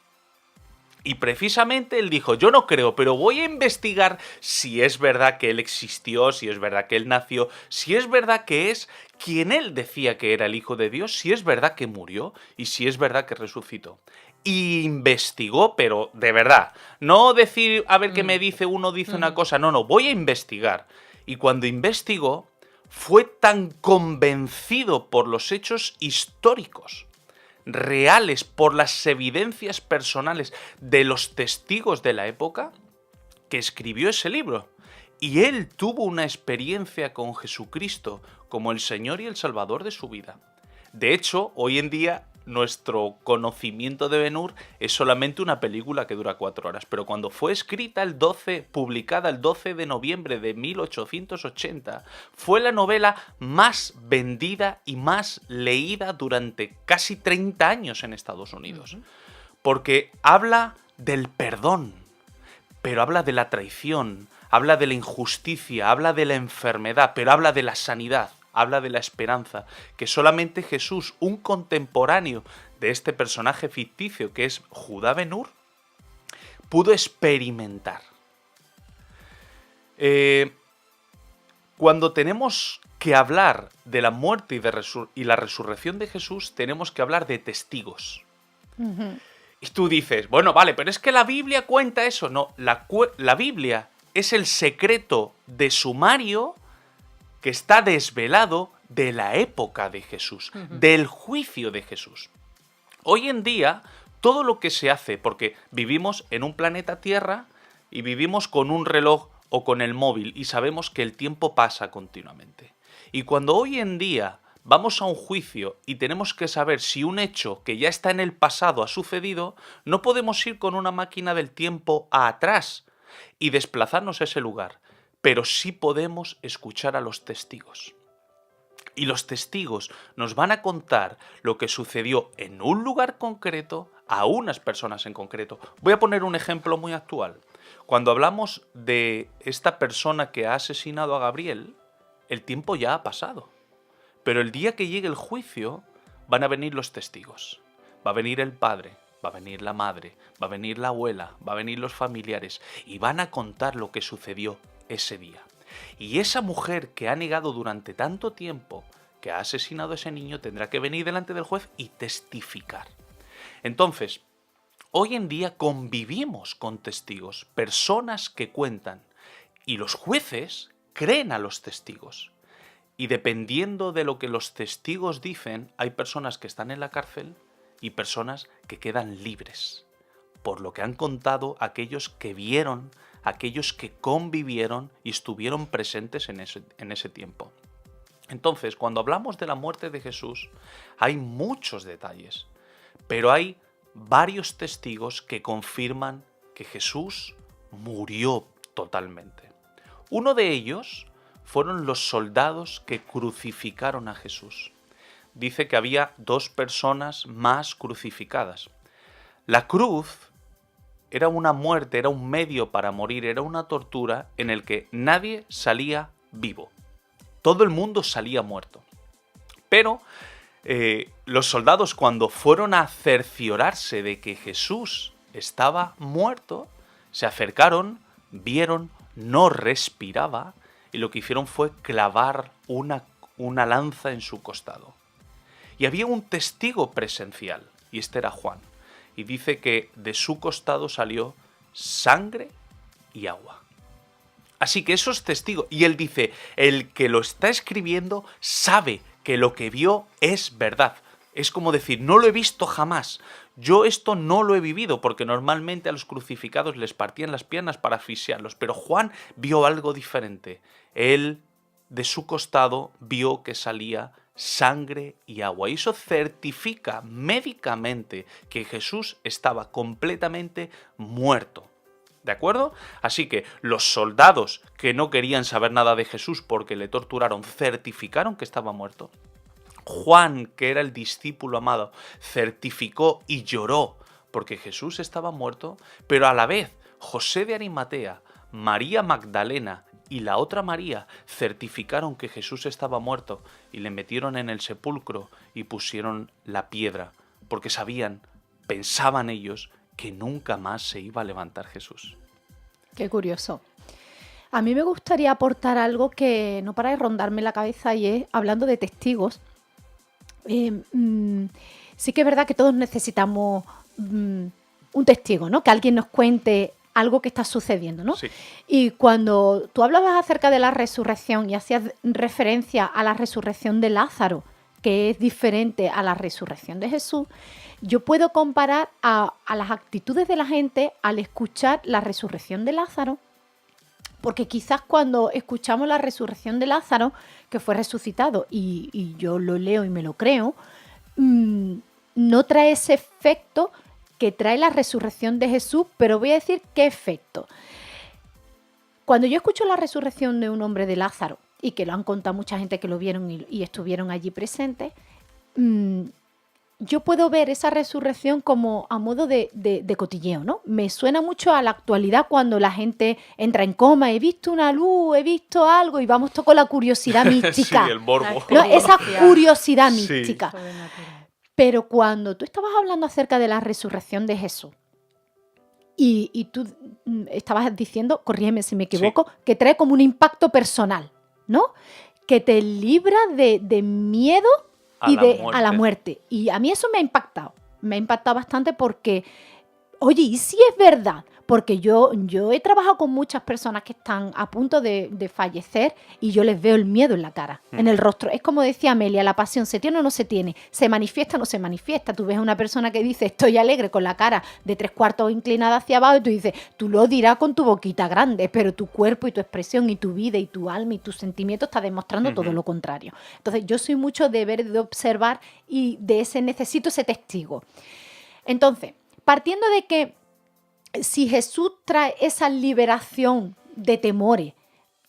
F: Y precisamente él dijo, yo no creo, pero voy a investigar si es verdad que él existió, si es verdad que él nació, si es verdad que es quien él decía que era el Hijo de Dios, si es verdad que murió y si es verdad que resucitó. Y investigó, pero de verdad. No decir, a ver qué me dice uno, dice una cosa. No, voy a investigar. Y cuando investigó, fue tan convencido por los hechos históricos, reales, por las evidencias personales de los testigos de la época, que escribió ese libro. Y él tuvo una experiencia con Jesucristo como el Señor y el Salvador de su vida. De hecho, hoy en día nuestro conocimiento de Ben-Hur es solamente una película que dura 4 horas, pero cuando fue escrita publicada el 12 de noviembre de 1880, fue la novela más vendida y más leída durante casi 30 años en Estados Unidos. Porque habla del perdón, pero habla de la traición, habla de la injusticia, habla de la enfermedad, pero habla de la sanidad. Habla de la esperanza, que solamente Jesús, un contemporáneo de este personaje ficticio que es Judá Ben-Hur, pudo experimentar. Cuando tenemos que hablar de la muerte y la resurrección de Jesús, tenemos que hablar de testigos. Y tú dices, bueno, vale, pero es que la Biblia cuenta eso. No, la Biblia es el secreto de sumario que está desvelado de la época de Jesús, del juicio de Jesús. Hoy en día, todo lo que se hace, porque vivimos en un planeta Tierra y vivimos con un reloj o con el móvil y sabemos que el tiempo pasa continuamente. Y cuando hoy en día vamos a un juicio y tenemos que saber si un hecho que ya está en el pasado ha sucedido, no podemos ir con una máquina del tiempo atrás y desplazarnos a ese lugar. Pero sí podemos escuchar a los testigos. Y los testigos nos van a contar lo que sucedió en un lugar concreto a unas personas en concreto. Voy a poner un ejemplo muy actual. Cuando hablamos de esta persona que ha asesinado a Gabriel, el tiempo ya ha pasado. Pero el día que llegue el juicio, van a venir los testigos. Va a venir el padre, va a venir la madre, va a venir la abuela, va a venir los familiares y van a contar lo que sucedió ese día. Y esa mujer que ha negado durante tanto tiempo que ha asesinado a ese niño tendrá que venir delante del juez y testificar. Entonces, hoy en día convivimos con testigos, personas que cuentan, y los jueces creen a los testigos. Y dependiendo de lo que los testigos dicen, hay personas que están en la cárcel y personas que quedan libres, por lo que han contado aquellos que vieron, aquellos que convivieron y estuvieron presentes en ese tiempo. Entonces, cuando hablamos de la muerte de Jesús, hay muchos detalles, pero hay varios testigos que confirman que Jesús murió totalmente. Uno de ellos fueron los soldados que crucificaron a Jesús. Dice que había 2 personas más crucificadas. La cruz era una muerte, era un medio para morir, era una tortura en el que nadie salía vivo. Todo el mundo salía muerto. Pero los soldados, cuando fueron a cerciorarse de que Jesús estaba muerto, se acercaron, vieron, no respiraba, y lo que hicieron fue clavar una lanza en su costado. Y había un testigo presencial, y este era Juan, y dice que de su costado salió sangre y agua. Así que esos testigos, y él dice, el que lo está escribiendo sabe que lo que vio es verdad. Es como decir, no lo he visto jamás. Yo esto no lo he vivido, porque normalmente a los crucificados les partían las piernas para asfixiarlos, pero Juan vio algo diferente. Él, de su costado, vio que salía sangre y agua. Y eso certifica médicamente que Jesús estaba completamente muerto. ¿De acuerdo? Así que los soldados que no querían saber nada de Jesús porque le torturaron, certificaron que estaba muerto. Juan, que era el discípulo amado, certificó y lloró porque Jesús estaba muerto, pero a la vez José de Arimatea, María Magdalena y la otra María certificaron que Jesús estaba muerto y le metieron en el sepulcro y pusieron la piedra, porque sabían, pensaban ellos, que nunca más se iba a levantar Jesús.
D: Qué curioso. A mí me gustaría aportar algo que no para de rondarme la cabeza, y es, hablando de testigos, sí que es verdad que todos necesitamos un testigo, ¿no? Que alguien nos cuente algo que está sucediendo, ¿no?
F: Sí.
D: Y cuando tú hablabas acerca de la resurrección y hacías referencia a la resurrección de Lázaro, que es diferente a la resurrección de Jesús, yo puedo comparar a las actitudes de la gente al escuchar la resurrección de Lázaro, porque quizás cuando escuchamos la resurrección de Lázaro, que fue resucitado, y yo lo leo y me lo creo, no trae ese efecto que trae la resurrección de Jesús, pero voy a decir qué efecto. Cuando yo escucho la resurrección de un hombre de Lázaro, y que lo han contado mucha gente que lo vieron y estuvieron allí presentes, yo puedo ver esa resurrección como a modo de cotilleo, ¿no? Me suena mucho a la actualidad cuando la gente entra en coma, he visto una luz, he visto algo, y vamos todo con la curiosidad mística.
F: Sí, el morbo.
D: ¿No? Esa curiosidad
F: Sí.
D: mística. Pero cuando tú estabas hablando acerca de la resurrección de Jesús, y tú estabas diciendo, corrígeme si me equivoco, que trae como un impacto personal, ¿no? Que te libra de miedo a la muerte. Y a mí eso me ha impactado bastante, porque, oye, ¿y si es verdad? Porque yo he trabajado con muchas personas que están a punto de fallecer, y yo les veo el miedo en la cara, en el rostro. Es como decía Amelia, la pasión, ¿se tiene o no se tiene? ¿Se manifiesta o no se manifiesta? Tú ves a una persona que dice, estoy alegre, con la cara de 3/4 inclinada hacia abajo, y tú dices, tú lo dirás con tu boquita grande, pero tu cuerpo y tu expresión y tu vida y tu alma y tus sentimientos está demostrando todo lo contrario. Entonces, yo soy mucho de ver, de observar, y necesito ese testigo. Entonces, partiendo de que si Jesús trae esa liberación de temores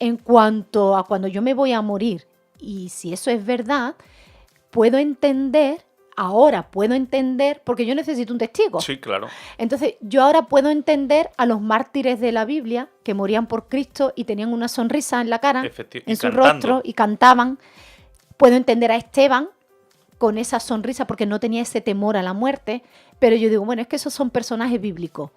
D: en cuanto a cuando yo me voy a morir, y si eso es verdad, puedo entender ahora puedo entender, porque yo necesito un testigo.
F: Sí, claro.
D: Entonces, yo ahora puedo entender a los mártires de la Biblia que morían por Cristo y tenían una sonrisa en la cara, en su rostro, y cantaban. Puedo entender a Esteban con esa sonrisa porque no tenía ese temor a la muerte, pero yo digo, bueno, es que esos son personajes bíblicos.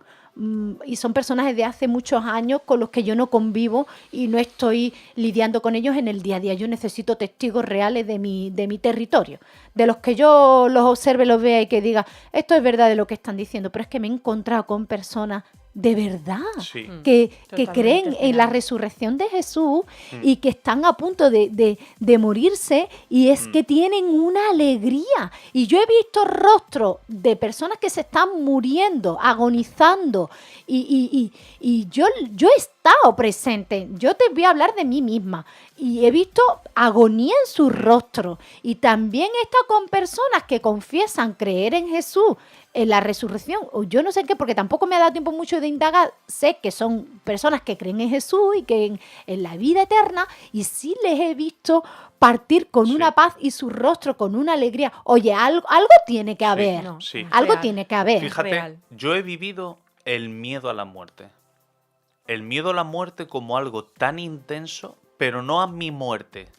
D: Y son personajes de hace muchos años con los que yo no convivo y no estoy lidiando con ellos en el día a día. Yo necesito testigos reales de mi territorio, de los que yo los observe, los vea y que diga, esto es verdad de lo que están diciendo, pero es que me he encontrado con personas de verdad,
F: Sí.
D: que
G: Totalmente,
D: creen en la
G: Fernando.
D: resurrección de Jesús y que están a punto de morirse y es que tienen una alegría. Y yo he visto rostros de personas que se están muriendo, agonizando y yo he estado presente. Yo te voy a hablar de mí misma y he visto agonía en su rostro y también he estado con personas que confiesan creer en Jesús, en la resurrección, o yo no sé qué, porque tampoco me ha dado tiempo mucho de indagar. Sé que son personas que creen en Jesús y que en la vida eterna, y sí les he visto partir con
F: Sí.
D: una paz y su rostro con una alegría. Oye, algo tiene que haber.
G: No,
F: Sí.
D: Algo
G: real.
D: tiene que haber.
F: Fíjate,
G: real.
F: yo he vivido el miedo a la muerte. El miedo a la muerte como algo tan intenso, pero no a mi muerte.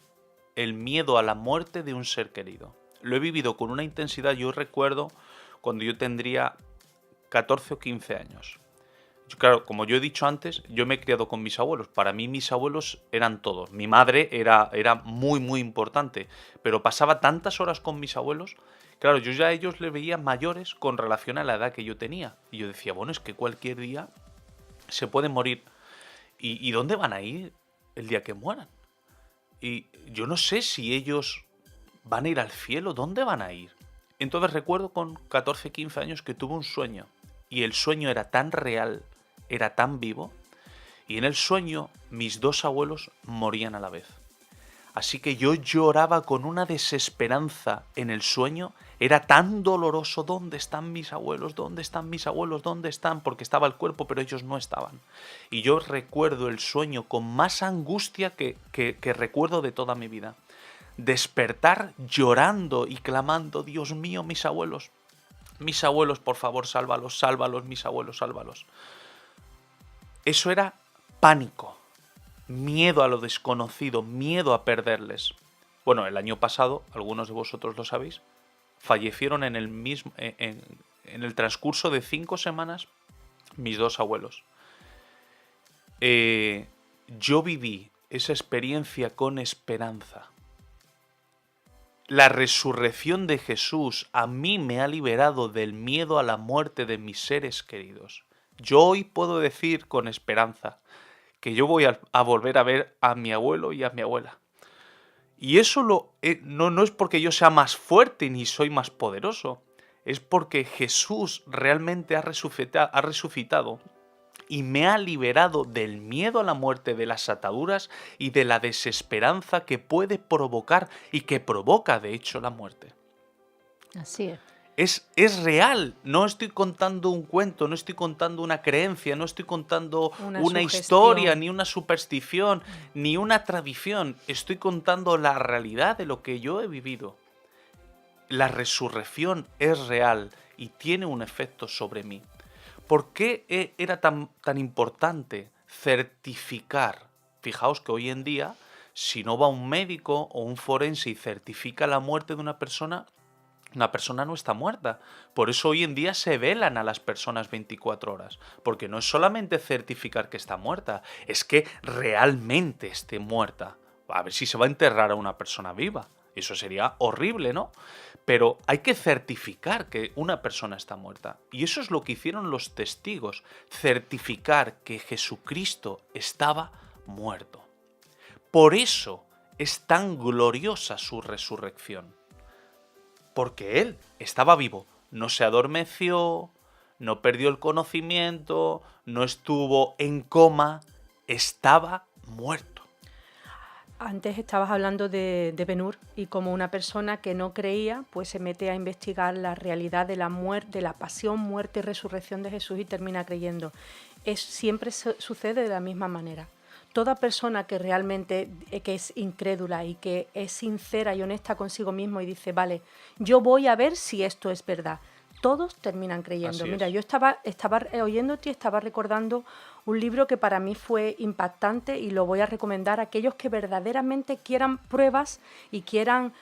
F: El miedo a la muerte de un ser querido. Lo he vivido con una intensidad, yo recuerdo cuando yo tendría 14 o 15 años. Claro, como yo he dicho antes, yo me he criado con mis abuelos. Para mí mis abuelos eran todos. Mi madre era muy, muy importante. Pero pasaba tantas horas con mis abuelos. Claro, yo ya a ellos les veía mayores con relación a la edad que yo tenía. Y yo decía, bueno, es que cualquier día se pueden morir. ¿Y dónde van a ir el día que mueran? Y yo no sé si ellos van a ir al cielo. ¿Dónde van a ir? Entonces recuerdo con 14, 15 años que tuve un sueño. Y el sueño era tan real, era tan vivo. Y en el sueño mis dos abuelos morían a la vez. Así que yo lloraba con una desesperanza en el sueño. Era tan doloroso. ¿Dónde están mis abuelos? ¿Dónde están mis abuelos? ¿Dónde están? Porque estaba el cuerpo, pero ellos no estaban. Y yo recuerdo el sueño con más angustia que recuerdo de toda mi vida. Despertar llorando y clamando, Dios mío, mis abuelos, por favor, sálvalos, sálvalos, mis abuelos, sálvalos. Eso era pánico, miedo a lo desconocido, miedo a perderles. Bueno, el año pasado, algunos de vosotros lo sabéis, fallecieron en el transcurso de 5 semanas mis dos abuelos. Yo viví esa experiencia con esperanza. La resurrección de Jesús a mí me ha liberado del miedo a la muerte de mis seres queridos. Yo hoy puedo decir con esperanza que yo voy a volver a ver a mi abuelo y a mi abuela. Y eso no es porque yo sea más fuerte ni soy más poderoso. Es porque Jesús realmente ha resucitado y me ha liberado del miedo a la muerte, de las ataduras y de la desesperanza que puede provocar y que provoca, de hecho, la muerte.
D: Así es.
F: Es real, no estoy contando un cuento, no estoy contando una creencia, no estoy contando una
G: sugestión.
F: historia, ni una superstición, ni una tradición. Estoy contando la realidad de lo que yo he vivido. La resurrección es real y tiene un efecto sobre mí. ¿Por qué era tan importante certificar? Fijaos que hoy en día, si no va un médico o un forense y certifica la muerte de una persona no está muerta. Por eso hoy en día se velan a las personas 24 horas. Porque no es solamente certificar que está muerta, es que realmente esté muerta. A ver si se va a enterrar a una persona viva. Eso sería horrible, ¿no? Pero hay que certificar que una persona está muerta. Y eso es lo que hicieron los testigos. Certificar que Jesucristo estaba muerto. Por eso es tan gloriosa su resurrección. Porque Él estaba vivo. No se adormeció, no perdió el conocimiento, no estuvo en coma. Estaba muerto.
G: Antes estabas hablando de Ben-Hur y como una persona que no creía, pues se mete a investigar la realidad de la muerte, de la pasión, muerte y resurrección de Jesús y termina creyendo. Siempre sucede de la misma manera. toda persona que realmente que es incrédula y que es sincera y honesta consigo mismo y dice, vale, yo voy a ver si esto es verdad. Todos terminan creyendo.
F: Así
G: Mira,
F: es.
G: yo estaba oyéndote y estaba recordando un libro que para mí fue impactante y lo voy a recomendar a aquellos que verdaderamente quieran pruebas y quieran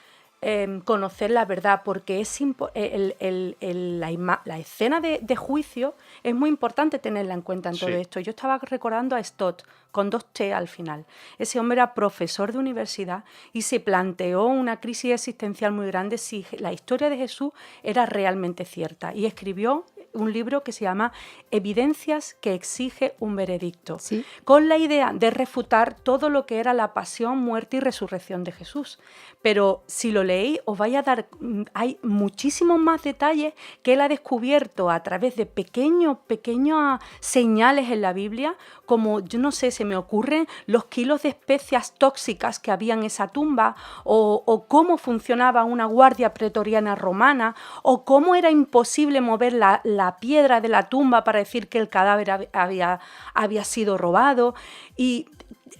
G: conocer la verdad, porque es la escena de juicio es muy importante tenerla en cuenta en todo
F: Sí.
G: esto. Yo estaba recordando a Stott, con 2 T al final. Ese hombre era profesor de universidad y se planteó una crisis existencial muy grande si la historia de Jesús era realmente cierta. Y escribió un libro que se llama Evidencias que exige un veredicto,
D: Sí.
G: con la idea de refutar todo lo que era la pasión, muerte y resurrección de Jesús. Pero si lo leéis, os vais a dar, hay muchísimos más detalles que él ha descubierto a través de pequeñas señales en la Biblia, como, yo no sé, se me ocurren los kilos de especias tóxicas que había en esa tumba, o cómo funcionaba una guardia pretoriana romana, o cómo era imposible mover la piedra de la tumba para decir que el cadáver había sido robado. Y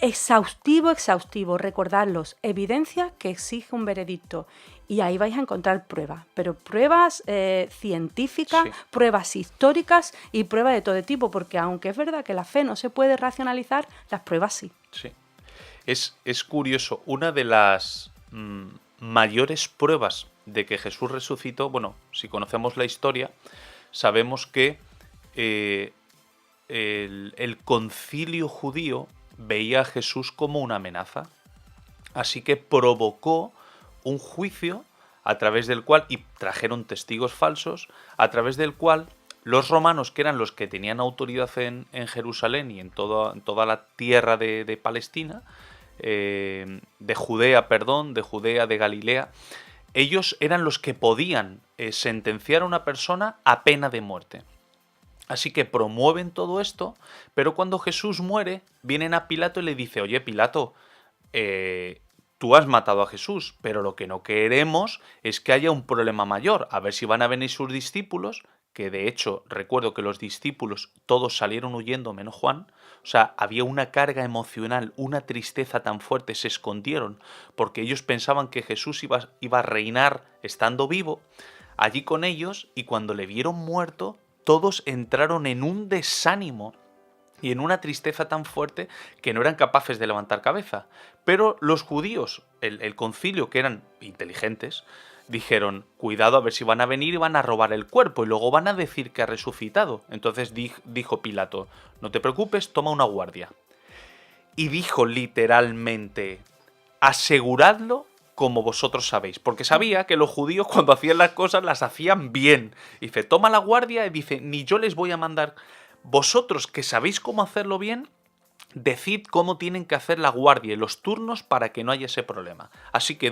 G: exhaustivo, recordarlos, evidencias que exige un veredicto. Y ahí vais a encontrar pruebas, pero pruebas científicas,
F: Sí.
G: pruebas históricas y pruebas de todo tipo, porque aunque es verdad que la fe no se puede racionalizar, las pruebas sí.
F: Sí. Es curioso, una de las mayores pruebas de que Jesús resucitó, bueno, si conocemos la historia, sabemos que el concilio judío veía a Jesús como una amenaza, así que provocó un juicio a través del cual, y trajeron testigos falsos, a través del cual los romanos, que eran los que tenían autoridad en Jerusalén y en toda la tierra de Palestina, de Judea, de Galilea, ellos eran los que podían sentenciar a una persona a pena de muerte. Así que promueven todo esto, pero cuando Jesús muere, vienen a Pilato y le dice, oye, Pilato, tú has matado a Jesús, pero lo que no queremos es que haya un problema mayor. A ver si van a venir sus discípulos, que de hecho recuerdo que los discípulos todos salieron huyendo menos Juan. O sea, había una carga emocional, una tristeza tan fuerte, se escondieron, porque ellos pensaban que Jesús iba a reinar estando vivo allí con ellos, y cuando le vieron muerto, todos entraron en un desánimo y en una tristeza tan fuerte que no eran capaces de levantar cabeza. Pero los judíos, el concilio, que eran inteligentes, dijeron, cuidado a ver si van a venir y van a robar el cuerpo y luego van a decir que ha resucitado. Entonces dijo Pilato, no te preocupes, toma una guardia. Y dijo literalmente, aseguradlo como vosotros sabéis, porque sabía que los judíos cuando hacían las cosas las hacían bien. Dice, toma la guardia, y dice, ni yo les voy a mandar. Vosotros que sabéis cómo hacerlo bien, decid cómo tienen que hacer la guardia y los turnos para que no haya ese problema. Así que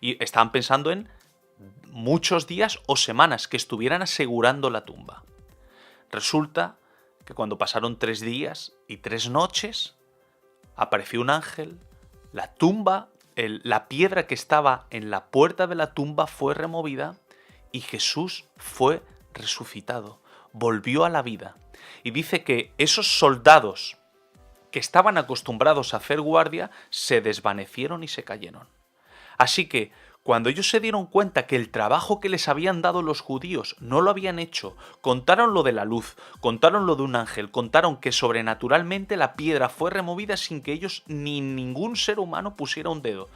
F: y estaban pensando en muchos días o semanas que estuvieran asegurando la tumba. Resulta que cuando pasaron 3 días y 3 noches, apareció un ángel, la tumba, la piedra que estaba en la puerta de la tumba fue removida y Jesús fue resucitado, volvió a la vida. Y dice que esos soldados que estaban acostumbrados a hacer guardia se desvanecieron y se cayeron. Así que cuando ellos se dieron cuenta que el trabajo que les habían dado los judíos no lo habían hecho, contaron lo de la luz, contaron lo de un ángel, contaron que sobrenaturalmente la piedra fue removida sin que ellos ni ningún ser humano pusiera un dedo.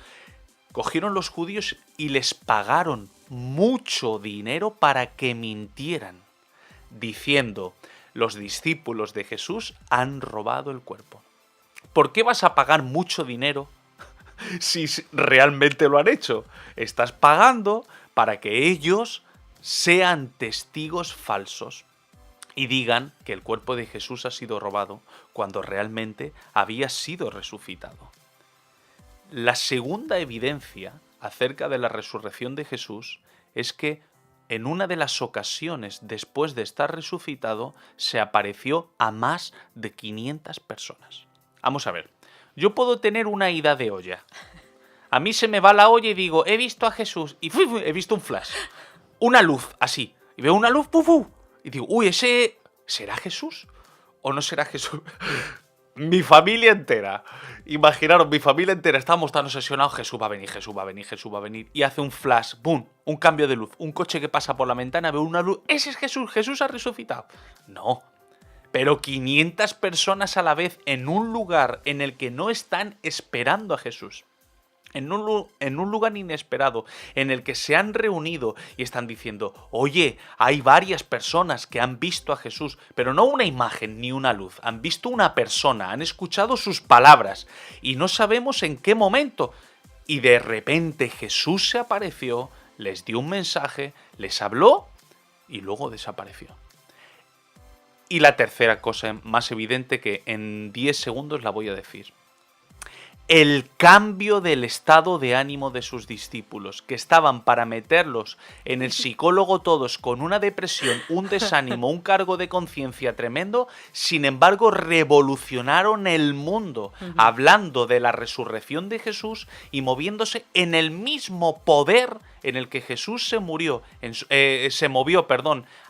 F: Cogieron los judíos y les pagaron mucho dinero para que mintieran, diciendo, los discípulos de Jesús han robado el cuerpo. ¿Por qué vas a pagar mucho dinero si realmente lo han hecho? Estás pagando para que ellos sean testigos falsos y digan que el cuerpo de Jesús ha sido robado cuando realmente había sido resucitado. La segunda evidencia acerca de la resurrección de Jesús es que en una de las ocasiones después de estar resucitado se apareció a más de 500 personas. Vamos a ver, yo puedo tener una ida de olla. A mí se me va la olla y digo, he visto a Jesús y he visto un flash, una luz así, y veo una luz, y digo, uy, ¿ese será Jesús o no será Jesús? Mi familia entera. Imaginaros, mi familia entera. Estábamos tan obsesionados. Jesús va a venir, Jesús va a venir, Jesús va a venir. Y hace un flash, ¡boom! Un cambio de luz. Un coche que pasa por la ventana, ve una luz. ¡Ese es Jesús! ¡Jesús ha resucitado! No. Pero 500 personas a la vez en un lugar en el que no están esperando a Jesús. En un lugar inesperado, en el que se han reunido y están diciendo, oye, hay varias personas que han visto a Jesús, pero no una imagen ni una luz, han visto una persona, han escuchado sus palabras y no sabemos en qué momento. Y de repente Jesús se apareció, les dio un mensaje, les habló y luego desapareció. Y la tercera cosa más evidente que en 10 segundos la voy a decir. El cambio del estado de ánimo de sus discípulos, que estaban para meterlos en el psicólogo todos con una depresión, un desánimo, un cargo de conciencia tremendo, sin embargo revolucionaron el mundo, hablando de la resurrección de Jesús y moviéndose en el mismo poder en el que Jesús se movió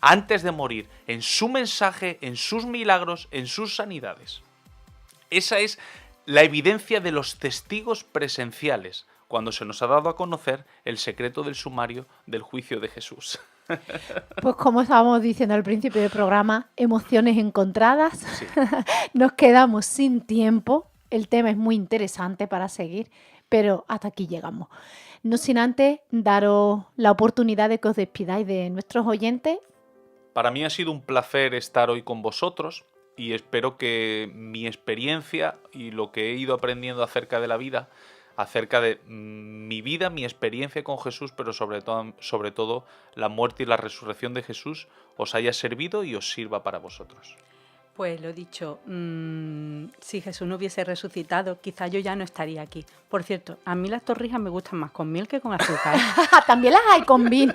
F: antes de morir, en su mensaje, en sus milagros, en sus sanidades. Esa es la evidencia de los testigos presenciales, cuando se nos ha dado a conocer el secreto del sumario del juicio de Jesús.
D: Pues como estábamos diciendo al principio del programa, emociones encontradas,
F: Sí.
D: nos quedamos sin tiempo, el tema es muy interesante para seguir, pero hasta aquí llegamos. No sin antes daros la oportunidad de que os despidáis de nuestros oyentes.
F: Para mí ha sido un placer estar hoy con vosotros. Y espero que mi experiencia y lo que he ido aprendiendo acerca de la vida, acerca de mi vida, mi experiencia con Jesús, pero sobre todo la muerte y la resurrección de Jesús, os haya servido y os sirva para vosotros.
G: Pues lo dicho, si Jesús no hubiese resucitado, quizá yo ya no estaría aquí. Por cierto, a mí las torrijas me gustan más con miel que con azúcar.
D: También las hay con vino.